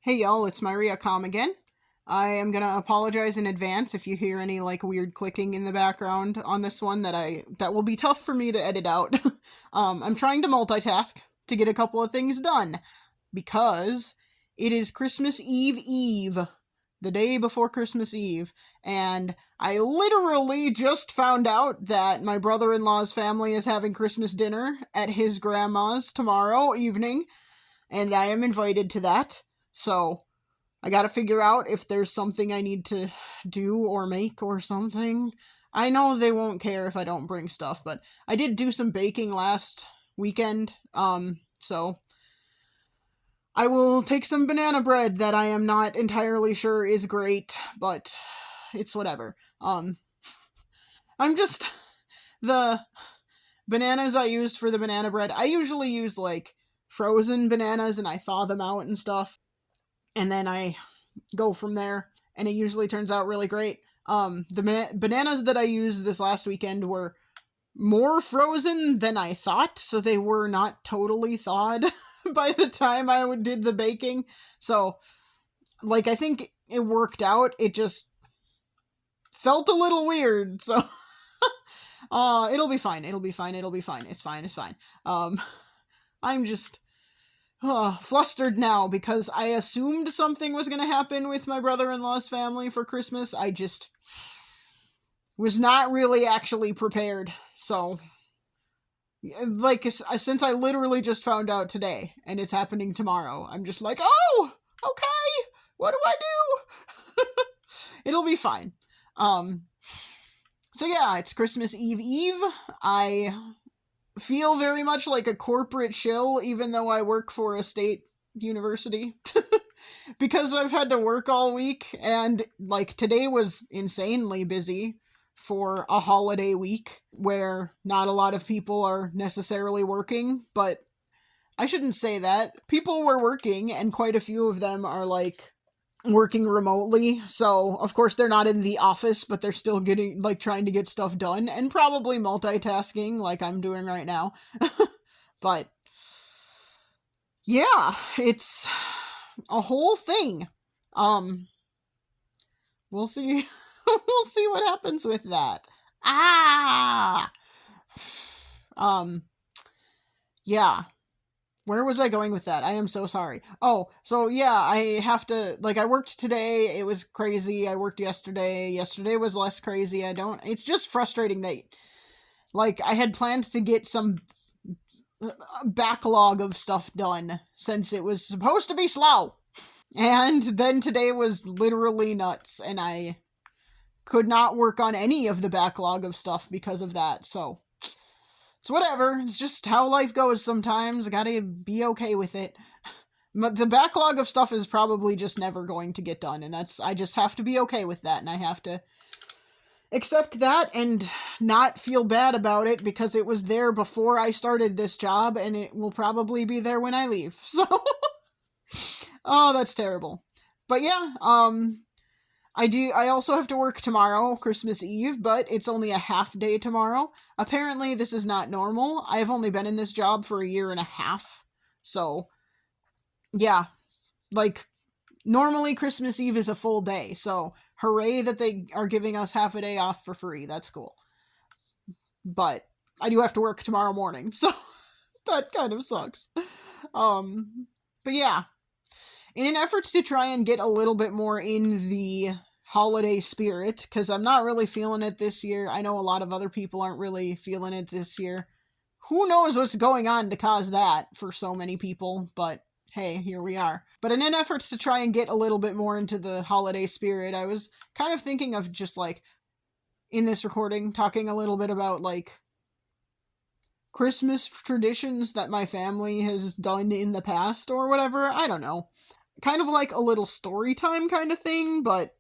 Hey y'all, it's Maria Com again. I am gonna apologize in advance if you hear any weird clicking in the background on this one that will be tough for me to edit out. I'm trying to multitask to get a couple of things done because it is Christmas Eve, the day before Christmas Eve, and I literally just found out that my brother-in-law's family is having Christmas dinner at his grandma's tomorrow evening, and I am invited to that. So, I gotta figure out if there's something I need to do or make or something. I know they won't care if I don't bring stuff, but I did do some baking last weekend, so I will take some banana bread that I am not entirely sure is great, but it's whatever. I'm just, the bananas I used for the banana bread, I usually use, frozen bananas and I thaw them out and stuff. And then I go from there, and it usually turns out really great. The bananas that I used this last weekend were more frozen than I thought, so they were not totally thawed by the time I did the baking. So, I think it worked out. It just felt a little weird, so it'll be fine. It's fine. I'm just flustered now because I assumed something was going to happen with my brother-in-law's family for Christmas. I just was not really actually prepared. So, since I literally just found out today and it's happening tomorrow, I'm just like, oh, okay, what do I do? It'll be fine. So yeah, it's Christmas Eve. I feel very much like a corporate shill, even though I work for a state university. Because I've had to work all week, and, today was insanely busy for a holiday week, where not a lot of people are necessarily working, but I shouldn't say that. People were working, and quite a few of them are, working remotely, so of course they're not in the office, but they're still getting, trying to get stuff done, and probably multitasking like I'm doing right now. But yeah, it's a whole thing. We'll see. We'll see what happens with that. Yeah. Where was I going with that? I am so sorry. Oh, so yeah, I have to, I worked today, it was crazy, I worked yesterday was less crazy, it's just frustrating that, I had planned to get some backlog of stuff done, since it was supposed to be slow, and then today was literally nuts, and I could not work on any of the backlog of stuff because of that, so it's whatever. It's just how life goes sometimes. I gotta be okay with it. But the backlog of stuff is probably just never going to get done, and I just have to be okay with that, and I have to accept that and not feel bad about it because it was there before I started this job, and it will probably be there when I leave. So, oh, that's terrible. But yeah, I also have to work tomorrow, Christmas Eve, but it's only a half day tomorrow. Apparently, this is not normal. I have only been in this job for a year and a half. So, yeah. Normally Christmas Eve is a full day. So, hooray that they are giving us half a day off for free. That's cool. But I do have to work tomorrow morning. So, that kind of sucks. But yeah. In an effort to try and get a little bit more in the holiday spirit, because I'm not really feeling it this year. I know a lot of other people aren't really feeling it this year. Who knows what's going on to cause that for so many people, but hey, here we are. But in an effort to try and get a little bit more into the holiday spirit, I was kind of thinking of just, in this recording, talking a little bit about, Christmas traditions that my family has done in the past or whatever. I don't know. Kind of like a little story time kind of thing, but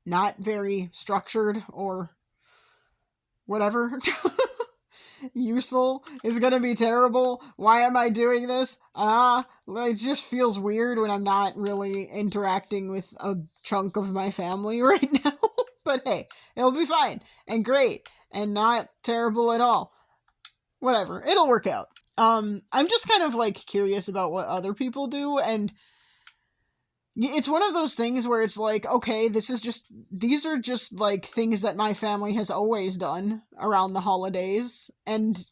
not very structured or whatever. Useful is gonna be terrible. Why am I doing this? It just feels weird when I'm not really interacting with a chunk of my family right now. But hey, it'll be fine and great and not terrible at all. Whatever, it'll work out. I'm just kind of like curious about what other people do, and it's one of those things where it's like, okay, these are just like things that my family has always done around the holidays, and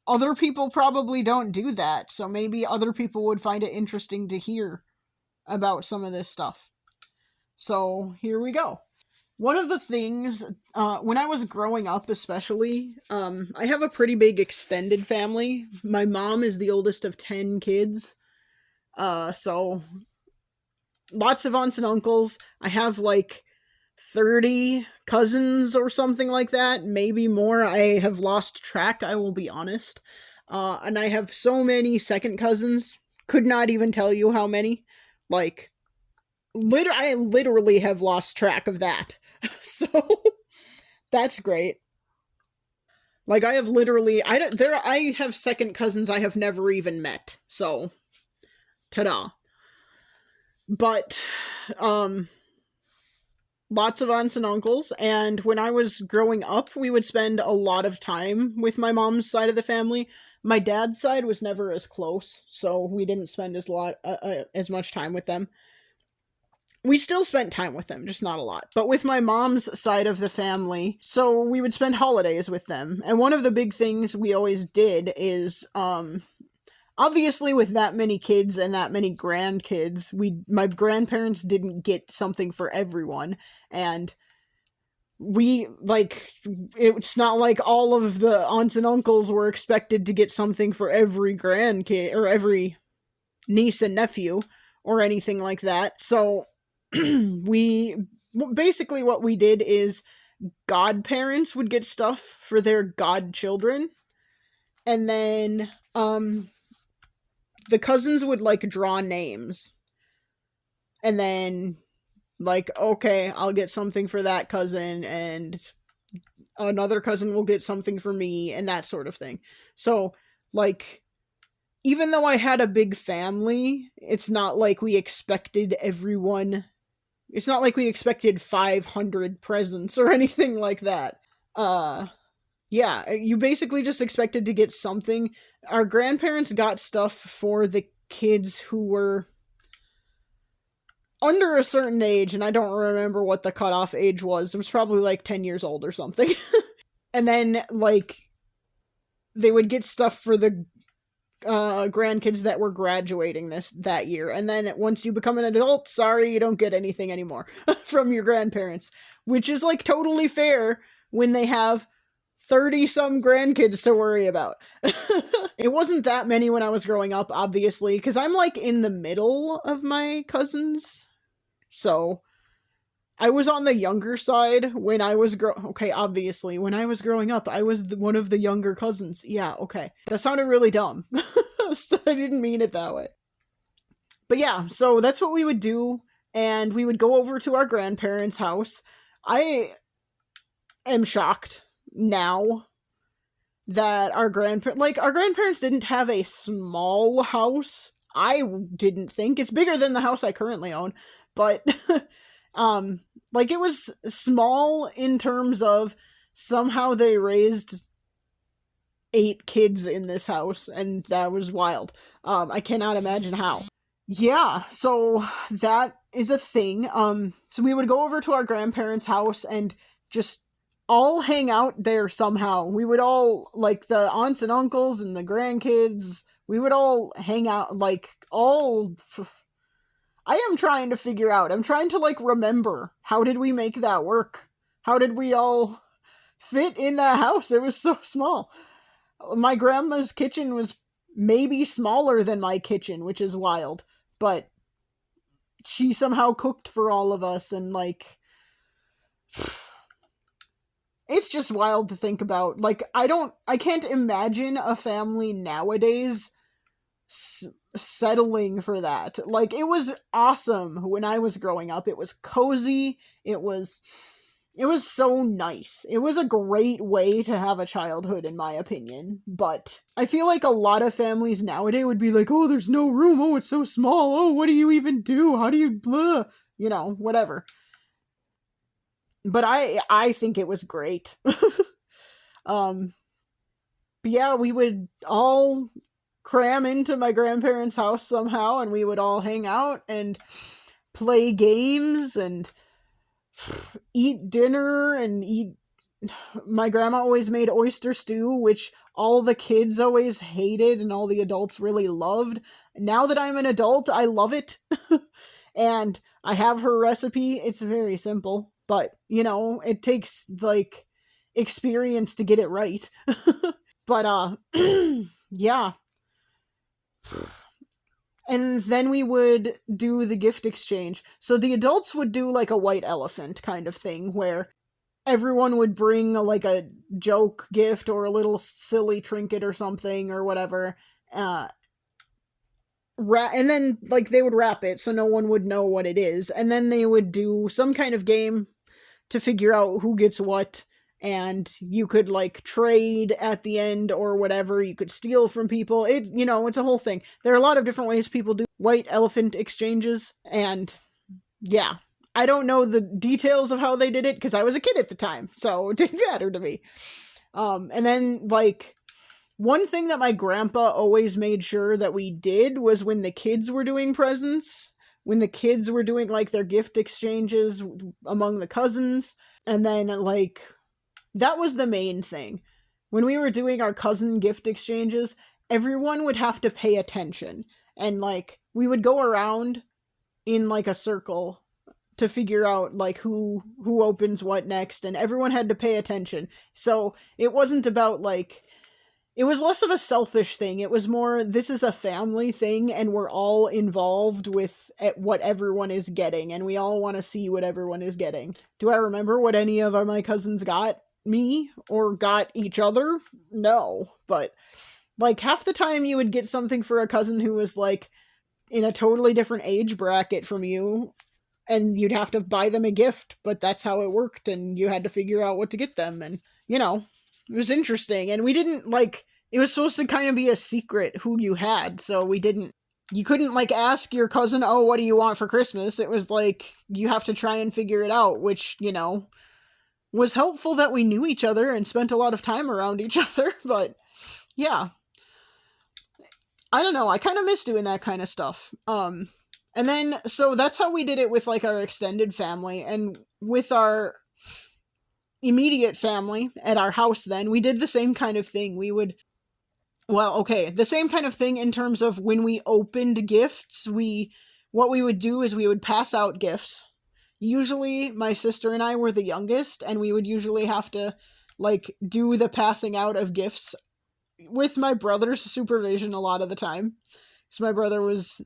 other people probably don't do that, so maybe other people would find it interesting to hear about some of this stuff. So here we go. One of the things, when I was growing up, especially, I have a pretty big extended family. My mom is the oldest of 10 kids. So lots of aunts and uncles. I have like 30 cousins or something like that, maybe more. I have lost track, I will be honest. And I have so many second cousins. Could not even tell you how many. Like, I literally have lost track of that. So that's great. Like I have literally I have second cousins I have never even met. So ta-da. But um lots of aunts and uncles, and when I was growing up we would spend a lot of time with my mom's side of the family. My dad's side was never as close, so we didn't spend as much time with them. We still spent time with them, just not a lot. But with my mom's side of the family, so we would spend holidays with them. And one of the big things we always did is, obviously with that many kids and that many grandkids, my grandparents didn't get something for everyone. And we, like, it's not like all of the aunts and uncles were expected to get something for every grandkid, or every niece and nephew, or anything like that. So we basically what we did is godparents would get stuff for their godchildren, and then the cousins would like draw names, and then like, okay, I'll get something for that cousin, and another cousin will get something for me, and that sort of thing. So like, even though I had a big family, it's not like we expected everyone. It's not like we expected 500 presents or anything like that. Uh, yeah, you basically just expected to get something. Our grandparents got stuff for the kids who were under a certain age, and I don't remember what the cutoff age was. It was probably like 10 years old or something. And then, like, they would get stuff for the grandkids that were graduating that year, and then once you become an adult, sorry, you don't get anything anymore from your grandparents, which is like totally fair when they have 30 some grandkids to worry about. It wasn't that many when I was growing up, obviously, because I'm like in the middle of my cousins, so I was on the younger side when I was okay, obviously, when I was growing up, I was one of the younger cousins. Yeah, okay. That sounded really dumb. I didn't mean it that way. But yeah, so that's what we would do, and we would go over to our grandparents' house. I am shocked now that our grandparents didn't have a small house. I didn't think it's bigger than the house I currently own, but like, it was small in terms of somehow they raised 8 kids in this house, and that was wild. I cannot imagine how. Yeah, so that is a thing. So we would go over to our grandparents' house and just all hang out there somehow. We would all, like, the aunts and uncles and the grandkids, we would all hang out, like, all. I am trying to figure out. I'm trying to, like, remember. How did we make that work? How did we all fit in that house? It was so small. My grandma's kitchen was maybe smaller than my kitchen, which is wild. But she somehow cooked for all of us, and, like, it's just wild to think about. Like, I can't imagine a family nowadays settling for that. Like, it was awesome when I was growing up. It was cozy. It was so nice. It was a great way to have a childhood, in my opinion. But I feel like a lot of families nowadays would be like, oh, there's no room. Oh, it's so small. Oh, what do you even do? How do you blah? You know, whatever. But I think it was great. um but yeah, we would all cram into my grandparents' house somehow, and we would all hang out and play games and eat dinner and eat. My grandma always made oyster stew, which all the kids always hated and all the adults really loved. Now that I'm an adult, I love it. And I have her recipe. It's very simple, but it takes like experience to get it right. But yeah. And then we would do the gift exchange. So the adults would do like a white elephant kind of thing where everyone would bring like a joke gift or a little silly trinket or something or whatever. And then like they would wrap it so no one would know what it is. And then they would do some kind of game to figure out who gets what. And you could like trade at the end or whatever. You could steal from people. It's a whole thing. There are a lot of different ways people do white elephant exchanges. And yeah, I don't know the details of how they did it because I was a kid at the time, so it didn't matter to me. And then like one thing that my grandpa always made sure that we did was when the kids were doing presents, when the kids were doing like their gift exchanges among the cousins, and then like that was the main thing. When we were doing our cousin gift exchanges, everyone would have to pay attention. And like we would go around in like a circle to figure out like who opens what next, and everyone had to pay attention. So it wasn't about like, it was less of a selfish thing. It was more, this is a family thing and we're all involved with what everyone is getting and we all want to see what everyone is getting. Do I remember what any of my cousins got me or got each other? No, but like half the time you would get something for a cousin who was like in a totally different age bracket from you, and you'd have to buy them a gift, but that's how it worked, and you had to figure out what to get them, and it was interesting. And we didn't like, it was supposed to kind of be a secret who you had, so you couldn't like ask your cousin, oh, what do you want for Christmas? It was like you have to try and figure it out, which was helpful that we knew each other and spent a lot of time around each other. But yeah, I don't know, I kind of miss doing that kind of stuff. And then so that's how we did it with like our extended family. And with our immediate family at our house, then we did the same kind of thing. The same kind of thing in terms of when we opened gifts. What we would do is we would pass out gifts. Usually my sister and I were the youngest, and we would usually have to like do the passing out of gifts with my brother's supervision a lot of the time, because my brother was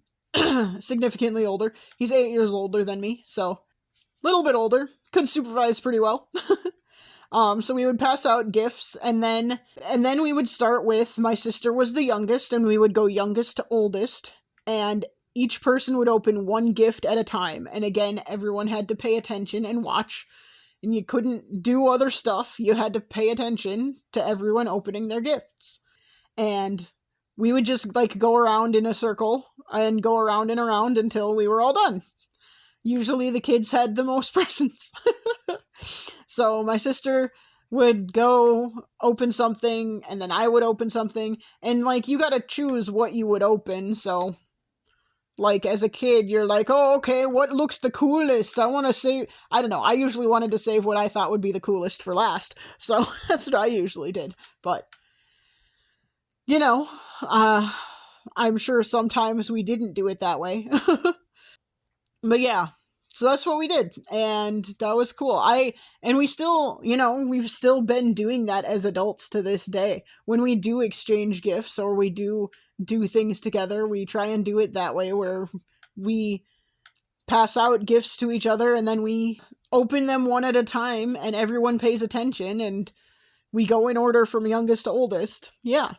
significantly older. He's 8 years older than me, so a little bit older, could supervise pretty well. So we would pass out gifts, and then we would start with, my sister was the youngest, and we would go youngest to oldest, and each person would open one gift at a time. And again, everyone had to pay attention and watch, and you couldn't do other stuff. You had to pay attention to everyone opening their gifts. And we would just like go around in a circle and go around and around until we were all done. Usually the kids had the most presents. So my sister would go open something, and then I would open something, and like you gotta choose what you would open. So like as a kid, you're like, oh, okay, what looks the coolest? I want to save, I don't know, I usually wanted to save what I thought would be the coolest for last. So that's what I usually did. But I'm sure sometimes we didn't do it that way. But yeah, so that's what we did, and that was cool. We still, we've still been doing that as adults to this day. When we do exchange gifts or we do things together, we try and do it that way, where we pass out gifts to each other and then we open them one at a time and everyone pays attention and we go in order from youngest to oldest. Yeah.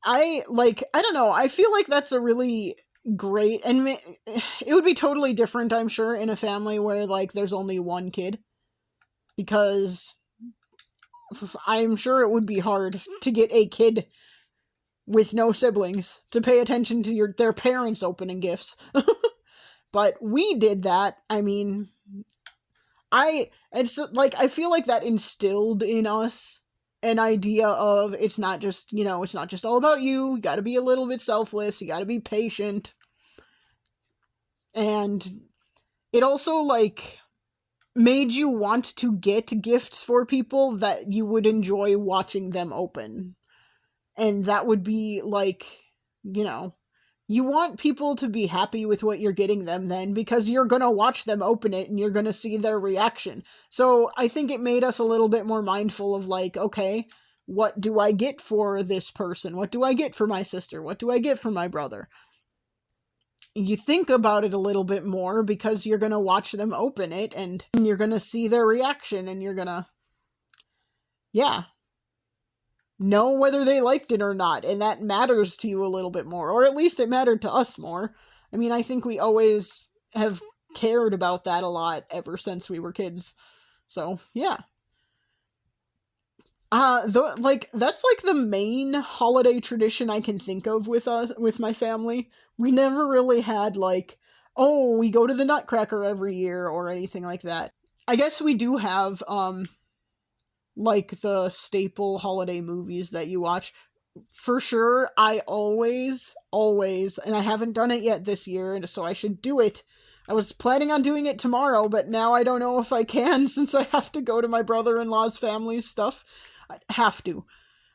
I don't know, I feel like that's a really great, and it would be totally different, I'm sure, in a family where like there's only one kid, because I'm sure it would be hard to get a kid with no siblings to pay attention to their parents opening gifts. But we did that. I mean, I feel like that instilled in us an idea of it's not just, it's not just all about you. You got to be a little bit selfless. You got to be patient. And it also, like, made you want to get gifts for people that you would enjoy watching them open. And that would be, like, you want people to be happy with what you're getting them then, because you're going to watch them open it and you're going to see their reaction. So I think it made us a little bit more mindful of, like, okay, what do I get for this person? What do I get for my sister? What do I get for my brother? You think about it a little bit more because you're going to watch them open it and you're going to see their reaction and you're going to, know whether they liked it or not. And that matters to you a little bit more, or at least it mattered to us more. I mean, I think we always have cared about that a lot ever since we were kids. So, yeah. That's like the main holiday tradition I can think of with my family. We never really had, like, oh, we go to the Nutcracker every year or anything like that. I guess we do have like the staple holiday movies that you watch. For sure, I always, and I haven't done it yet this year, and so I should do it. I was planning on doing it tomorrow, but now I don't know if I can since I have to go to my brother-in-law's family's stuff. I have to.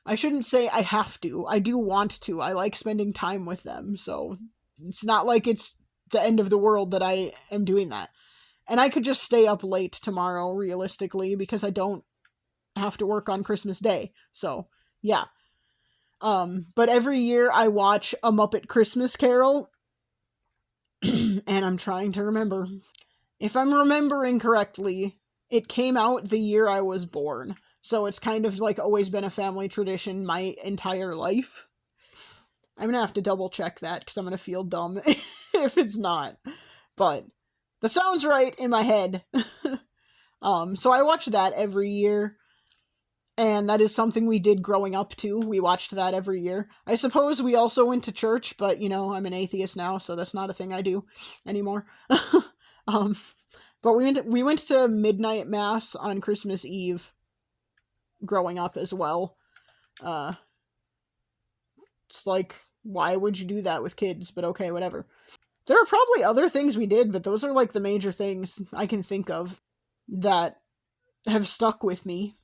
I shouldn't say I have to. I do want to. I like spending time with them, so it's not like it's the end of the world that I am doing that. And I could just stay up late tomorrow, realistically, because I don't have to work on Christmas Day. So, yeah. But every year I watch A Muppet Christmas Carol, and I'm trying to remember. If I'm remembering correctly, it came out the year I was born. So it's kind of like always been a family tradition my entire life. I'm gonna have to double check that because I'm gonna feel dumb if it's not. But that sounds right in my head. So I watch that every year. And that is something we did growing up too. We watched that every year. I suppose we also went to church, but I'm an atheist now, so that's not a thing I do anymore. But we went to midnight mass on Christmas Eve growing up as well. It's like, why would you do that with kids? But okay, whatever. There are probably other things we did, but those are like the major things I can think of that have stuck with me.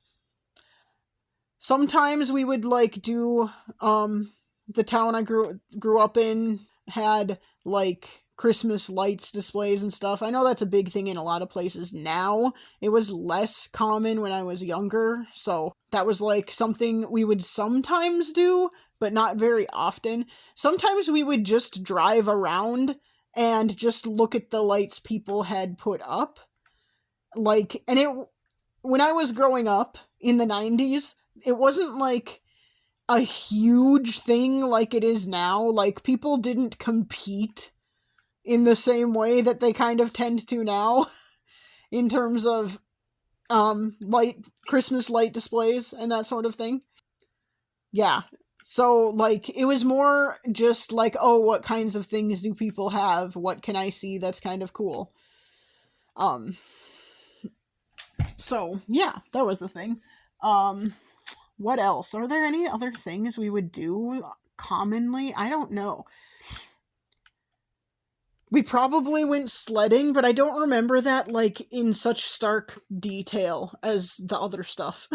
Sometimes we would like do the town I grew up in had like Christmas lights displays and stuff. I know that's a big thing in a lot of places now. It was less common when I was younger, so that was like something we would sometimes do, but not very often. Sometimes we would just drive around and just look at the lights people had put up. Like, and when I was growing up in the 90s, it wasn't like a huge thing like it is now. Like, people didn't compete in the same way that they kind of tend to now in terms of Christmas light displays and that sort of thing. Yeah. So, like, it was more just like, oh, what kinds of things do people have? What can I see that's kind of cool? So, yeah, that was the thing. What else? Are there any other things we would do commonly? I don't know. We probably went sledding, but I don't remember that, like, in such stark detail as the other stuff.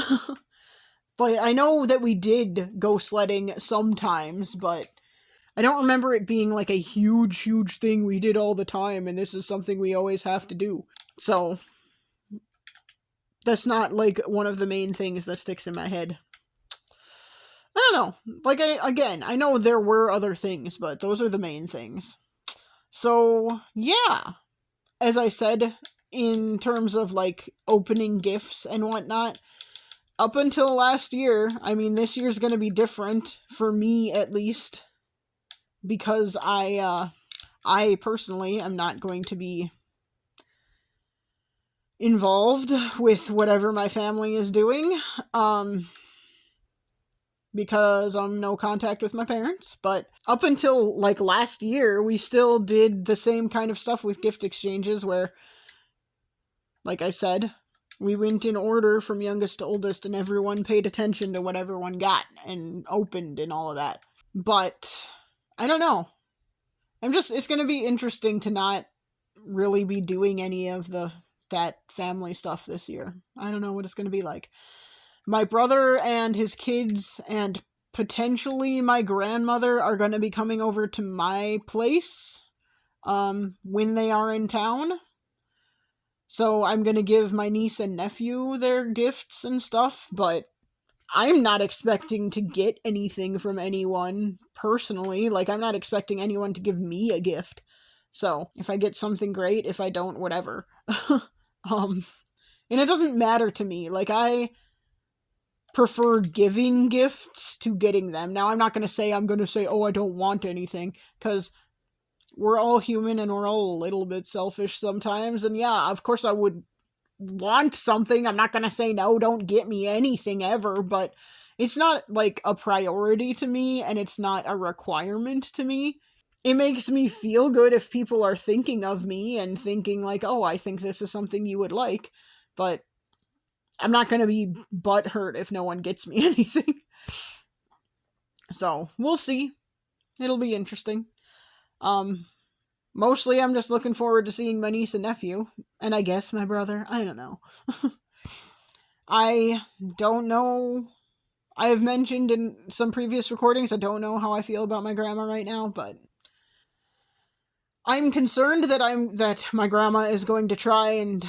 But I know that we did go sledding sometimes, but I don't remember it being, like, a huge thing we did all the time, and this is something we always have to do. So, that's not, like, one of the main things that sticks in my head. I don't know. Like, I know there were other things, but those are the main things. So, yeah. As I said, in terms of, like, opening gifts and whatnot, up until last year, I mean, this year's gonna be different, for me at least, because I personally am not going to be involved with whatever my family is doing, because I'm no contact with my parents. But up until, like, last year, we still did the same kind of stuff with gift exchanges where, like I said, We went in order from youngest to oldest, and everyone paid attention to what everyone got and opened and all of that. But I don't know. It's going to be interesting to not really be doing any of that family stuff this year. I don't know what it's going to be like. My brother and his kids and potentially my grandmother are going to be coming over to my place when they are in town. So I'm going to give my niece and nephew their gifts and stuff, but I'm not expecting to get anything from anyone personally. Like, I'm not expecting anyone to give me a gift. So, if I get something, great. If I don't, whatever. And it doesn't matter to me. Like, I prefer giving gifts to getting them. Now, I'm not going to say, oh, I don't want anything, because we're all human and we're all a little bit selfish sometimes. And yeah, of course I would want something. I'm not going to say, no, don't get me anything ever, but it's not like a priority to me, and it's not a requirement to me. It makes me feel good if people are thinking of me and thinking like, oh, I think this is something you would like, but I'm not going to be butthurt if no one gets me anything. So, we'll see. It'll be interesting. Mostly I'm just looking forward to seeing my niece and nephew, and I guess my brother. I don't know. I don't know. I have mentioned in some previous recordings, I don't know how I feel about my grandma right now, but I'm concerned that my grandma is going to try and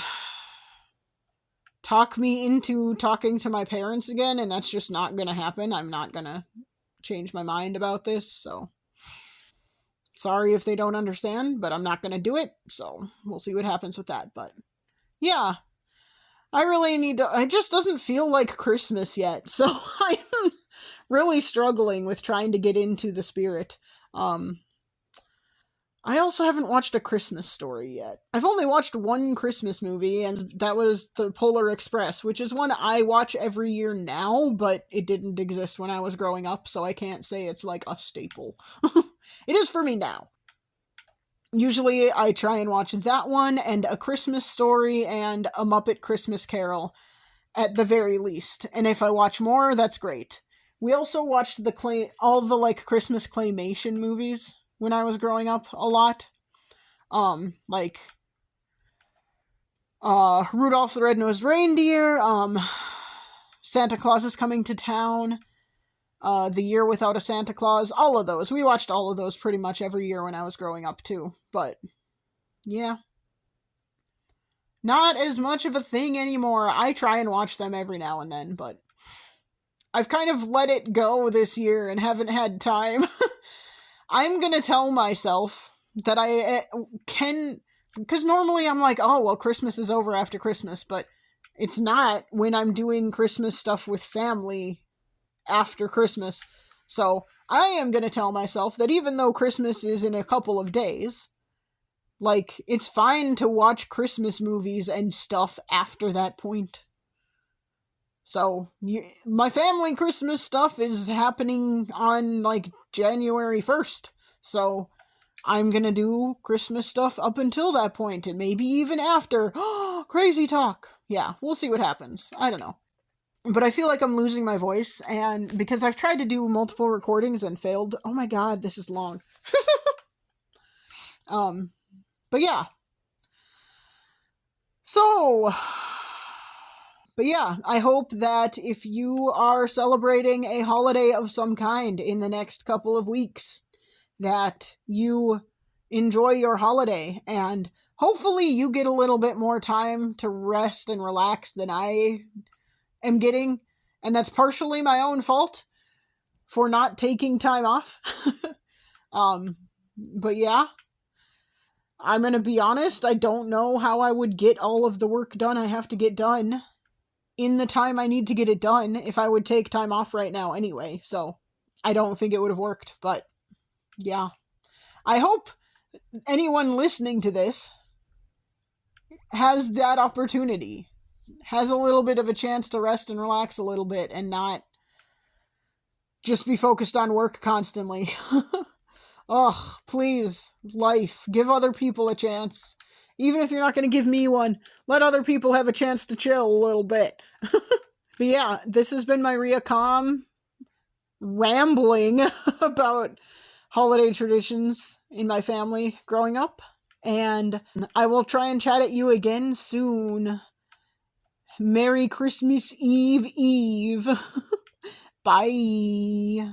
talk me into talking to my parents again, and that's just not going to happen. I'm not going to change my mind about this, so sorry if they don't understand, but I'm not going to do it, so we'll see what happens with that. But yeah, I really need to. It just doesn't feel like Christmas yet, so I'm really struggling with trying to get into the spirit. I also haven't watched A Christmas Story yet. I've only watched one Christmas movie, and that was The Polar Express, which is one I watch every year now, but it didn't exist when I was growing up, so I can't say it's like a staple. It is for me now. Usually I try and watch that one, and A Christmas Story, and A Muppet Christmas Carol, at the very least. And if I watch more, that's great. We also watched all the like Christmas claymation movies when I was growing up a lot. Like Rudolph the Red-Nosed Reindeer, Santa Claus is Coming to Town, The Year Without a Santa Claus, all of those. We watched all of those pretty much every year when I was growing up too. But yeah, not as much of a thing anymore. I try and watch them every now and then, but I've kind of let it go this year and haven't had time. I'm gonna tell myself that I can, because normally I'm like, oh, well, Christmas is over after Christmas, but it's not when I'm doing Christmas stuff with family after Christmas. So I am gonna tell myself that even though Christmas is in a couple of days, like, it's fine to watch Christmas movies and stuff after that point. So, my family Christmas stuff is happening on, like, January 1st. So, I'm gonna do Christmas stuff up until that point, and maybe even after. Crazy talk. Yeah, we'll see what happens. I don't know. But I feel like I'm losing my voice, and because I've tried to do multiple recordings and failed. Oh my god, this is long. But yeah. So, but yeah, I hope that if you are celebrating a holiday of some kind in the next couple of weeks, that you enjoy your holiday, and hopefully you get a little bit more time to rest and relax than I am getting, and that's partially my own fault for not taking time off. But yeah, I'm gonna be honest, I don't know how I would get all of the work done I have to get done in the time I need to get it done if I would take time off right now anyway, so I don't think it would have worked, but yeah. I hope anyone listening to this has that opportunity, has a little bit of a chance to rest and relax a little bit and not just be focused on work constantly. Ugh, please, life, give other people a chance. Even if you're not going to give me one, let other people have a chance to chill a little bit. But yeah, this has been my Ria Calm rambling about holiday traditions in my family growing up. And I will try and chat at you again soon. Merry Christmas Eve. Bye.